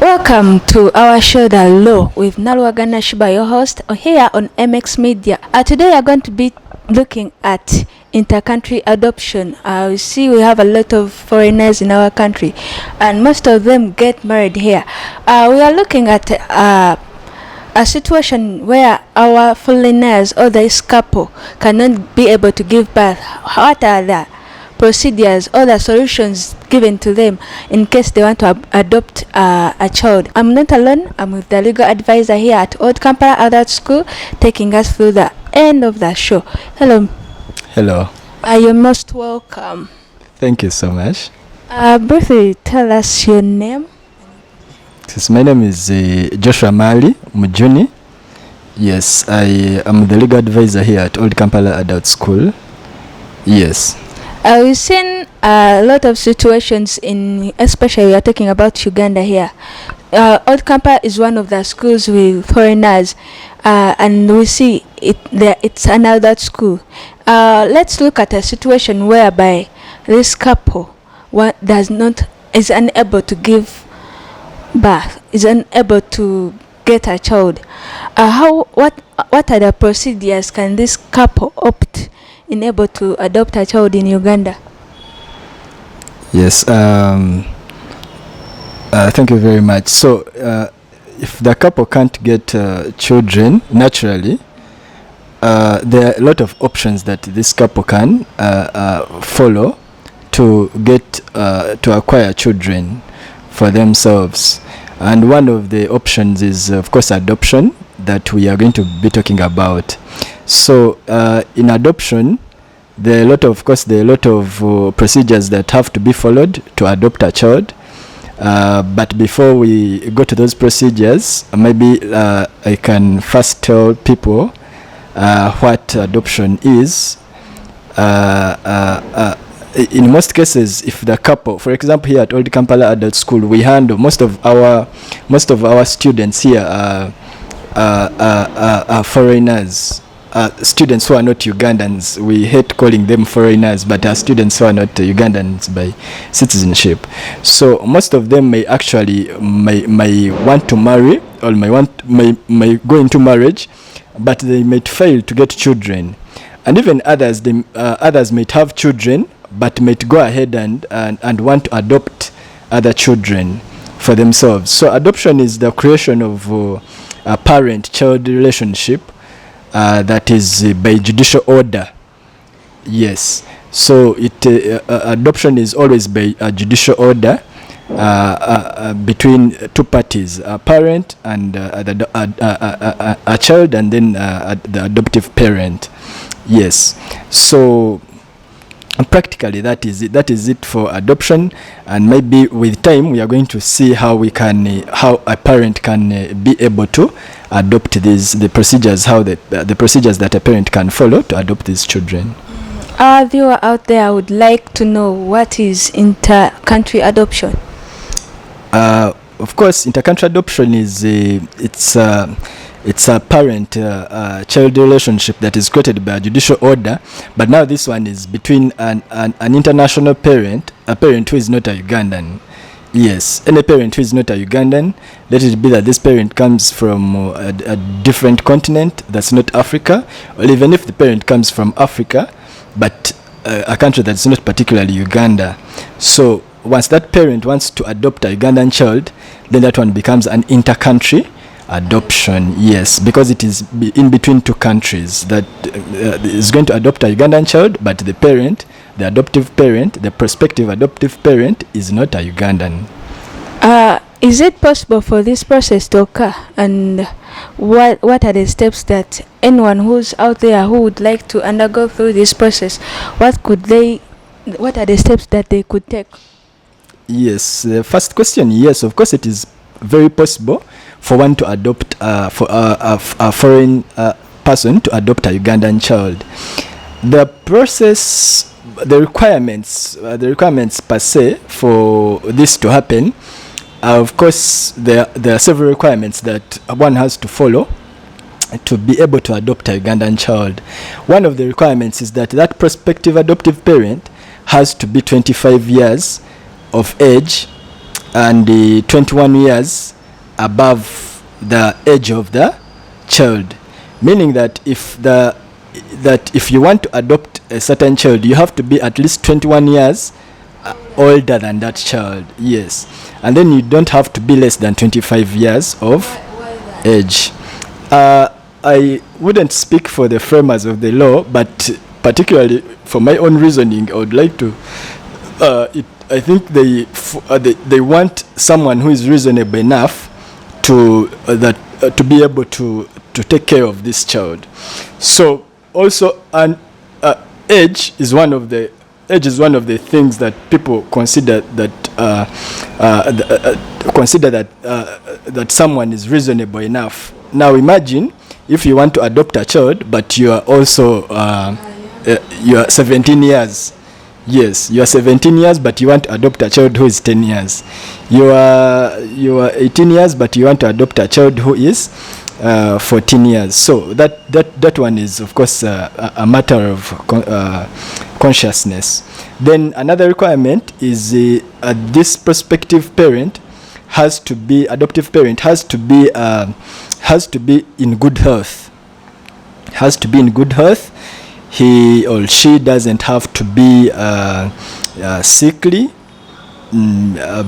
Welcome to our show The Law with Nalwagana Shiba, your host here on MX Media. Today we are going to be looking at intercountry adoption. We see we have a lot of foreigners in our country and most of them get married here. We are looking at a situation where our foreigners or this couple cannot be able to give birth. What are the procedures or the solutions given to them in case they want to adopt a child? I'm not alone. I'm with the legal advisor here at Old Kampala Adult School, taking us through the end of the show. Hello. Hello. You're most welcome. Thank you so much. Briefly tell us your name. My name is Joshua Mali Mujuni. Yes, I am the legal advisor here at Old Kampala Adult School. Yes. We've seen a lot of situations especially we are talking about Uganda here. Old Kampala is one of the schools with foreigners, and we see it's another school. Let's look at a situation whereby this couple is unable to give birth, is unable to get a child. What are the procedures can this couple opt in able to adopt a child in Uganda? Yes, thank you very much. So if the couple can't get children naturally, there are a lot of options that this couple can follow to get to acquire children for themselves. And one of the options is, of course, adoption that we are going to be talking about. So in adoption, there are a lot of procedures that have to be followed to adopt a child. But before we go to those procedures, maybe I can first tell people what adoption is. In most cases, if the couple, for example, here at Old Kampala Adult School, we handle most of our students here are foreigners. Students who are not Ugandans. We hate calling them foreigners, but are students who are not Ugandans by citizenship. So most of them may want to marry or may go into marriage, but they might fail to get children. And even others might have children, but might go ahead and want to adopt other children for themselves. So adoption is the creation of a parent-child relationship that is by judicial order. Yes. So adoption is always by a judicial order between two parties, a parent and a child, and then the adoptive parent. Yes. So practically that is it for adoption, and maybe with time we are going to see how a parent can be able to adopt the procedures that a parent can follow to adopt these children. Our viewer out there would like to know what is inter-country adoption. Of course, inter-country adoption is it's a parent-child relationship that is created by a judicial order, but now this one is between an international parent, a parent who is not a Ugandan. Yes, any parent who is not a Ugandan, let it be that this parent comes from a different continent that's not Africa, or even if the parent comes from Africa, but a country that's not particularly Uganda. So once that parent wants to adopt a Ugandan child, then that one becomes an inter-country adoption. Yes, because it is in between two countries that is going to adopt a Ugandan child, but the parent, the adoptive parent, the prospective adoptive parent is not a Ugandan. Is it possible for this process to occur, and what are the steps that anyone who's out there who would like to undergo through this process, what are the steps that they could take? Yes, the first question, yes, of course it is very possible for one to adopt for a foreign person to adopt a Ugandan child. The process, the requirements per se for this to happen, of course there are several requirements that one has to follow to be able to adopt a Ugandan child. One of the requirements is that prospective adoptive parent has to be 25 years of age and 21 years above the age of the child, meaning that if you want to adopt a certain child, you have to be at least 21 years older than that child. Yes, and then you don't have to be less than 25 years of age. I wouldn't speak for the framers of the law, but particularly for my own reasoning, I would like to I think they want someone who is reasonable enough to be able to take care of this child. So also, age is one of the things that people consider that someone is reasonable enough. Now imagine if you want to adopt a child, but you are also you are 17 years. Yes, you are 17 years, but you want to adopt a child who is 10 years. You are 18 years, but you want to adopt a child who is 14 years. So that one is, of course, a matter of consciousness. Then another requirement is this prospective parent adoptive parent has to be in good health. Has to be in good health. He or she doesn't have to be sickly,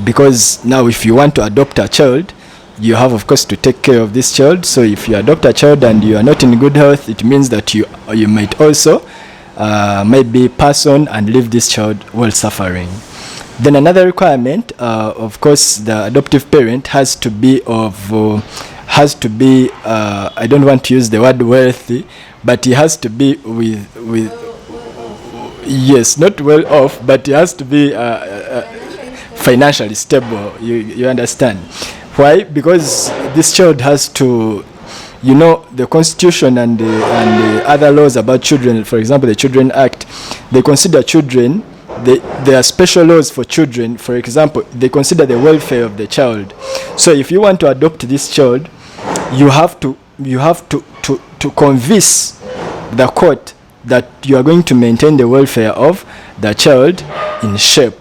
because now if you want to adopt a child, you have, of course, to take care of this child. So if you adopt a child and you are not in good health, it means that you might also maybe pass on and leave this child while suffering. Then another requirement, of course, the adoptive parent has to be I don't want to use the word wealthy, but he has to be with yes, not well off, but he has to be financially stable. You understand? Why? Because this child has to, the Constitution and the other laws about children, for example, the Children Act, they consider children. There are special laws for children. For example, they consider the welfare of the child. So if you want to adopt this child, you have to convince the court that you are going to maintain the welfare of the child in shape.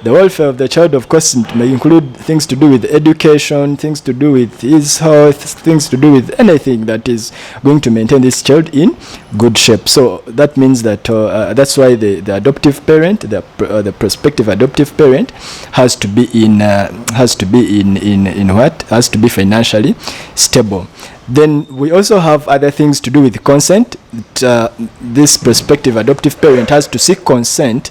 The welfare of the child, of course, may include things to do with education, things to do with his health, things to do with anything that is going to maintain this child in good shape. So that means that that's why the adoptive parent, the prospective adoptive parent, has to be financially stable. Then we also have other things to do with consent. This prospective adoptive parent has to seek consent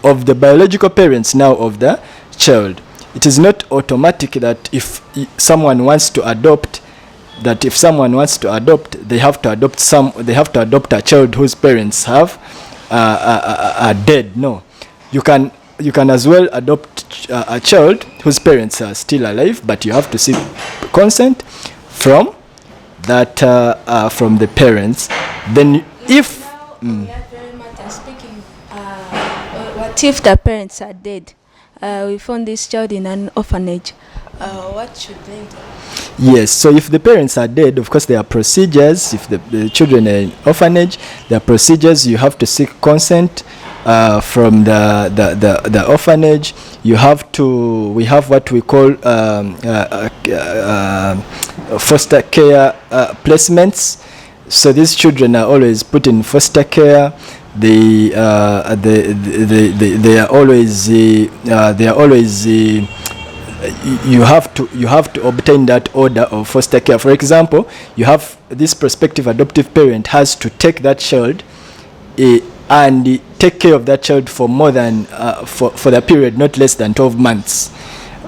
of the biological parents now of the child. It is not automatic that if someone wants to adopt, they have to adopt a child whose parents are dead. No, you can as well adopt a child whose parents are still alive, but you have to seek consent from the parents. Then if what if the parents are dead? We found this child in an orphanage. What should they do? Yes, so if the parents are dead, of course there are procedures. If the children are in orphanage, there are procedures. You have to seek consent from the orphanage. We have what we call foster care placements. So these children are always put in foster care. They are always you have to obtain that order of foster care. For example, you have this prospective adoptive parent has to take that child and take care of that child for more than for the period not less than 12 months.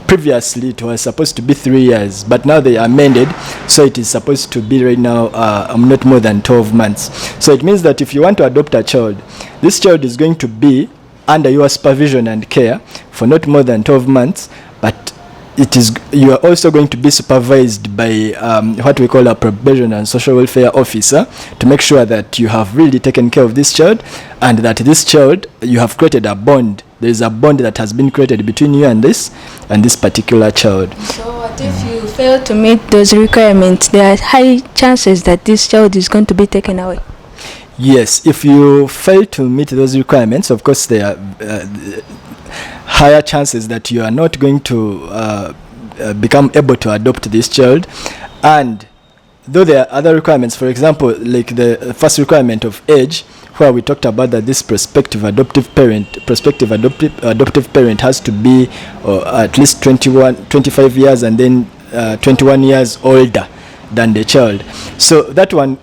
Previously it was supposed to be 3 years, but now they amended, so it is supposed to be right now not more than 12 months. So it means that if you want to adopt a child, this child is going to be under your supervision and care for not more than 12 months, but you are also going to be supervised by what we call a probation and social welfare officer, to make sure that you have really taken care of this child, and that this child, you have created a bond. There is a bond that has been created between you and this particular child. So what if you fail to meet those requirements? There are high chances that this child is going to be taken away. Yes, if you fail to meet those requirements, of course there are higher chances that you are not going to become able to adopt this child. And though there are other requirements, for example, like the first requirement of age, where we talked about that this prospective adoptive parent has to be at least 25 years and then 21 years older than the child. So that one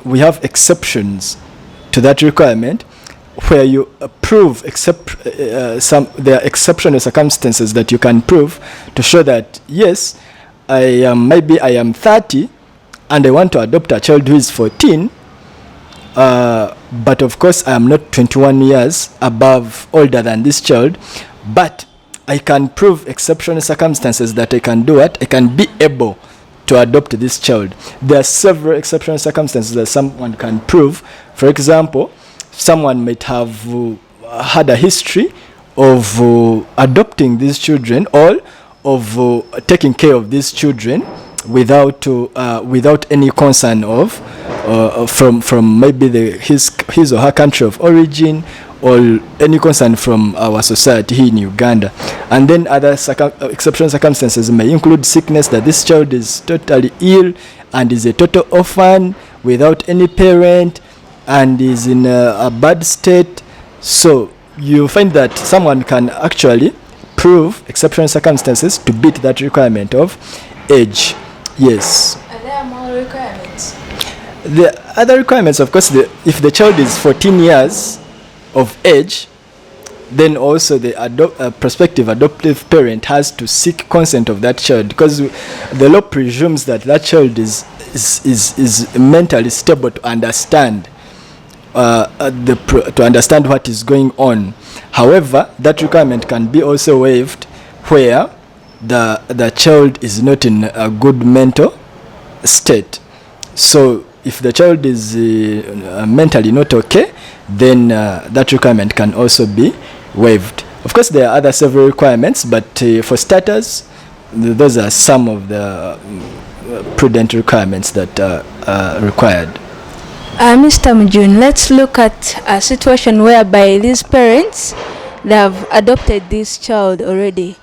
we have exceptions to that requirement, where you prove there are exceptional circumstances that you can prove to show that yes, maybe I am 30 and I want to adopt a child who is 14, but of course I am not 21 years older than this child, but I can prove exceptional circumstances that I can do it. I can be able to adopt this child. There are several exceptional circumstances that someone can prove. For example, someone might have had a history of adopting these children, or of taking care of these children without any concern of from maybe his or her country of origin, or any concern from our society here in Uganda. And then other exceptional circumstances may include sickness, that this child is totally ill and is a total orphan without any parent and is in a bad state. So you find that someone can actually prove exceptional circumstances to beat that requirement of age. Yes. Are there more requirements? The other requirements, of course, if the child is 14 years of age, then also the prospective adoptive parent has to seek consent of that child, because the law presumes that that child is mentally stable to understand to understand what is going on. However, that requirement can be also waived where the child is not in a good mental state. So if the child is mentally not okay, then that requirement can also be waived. Of course, there are other several requirements, but for starters, those are some of the prudent requirements that are required. Mr. Mujun, let's look at a situation whereby these parents, they have adopted this child already,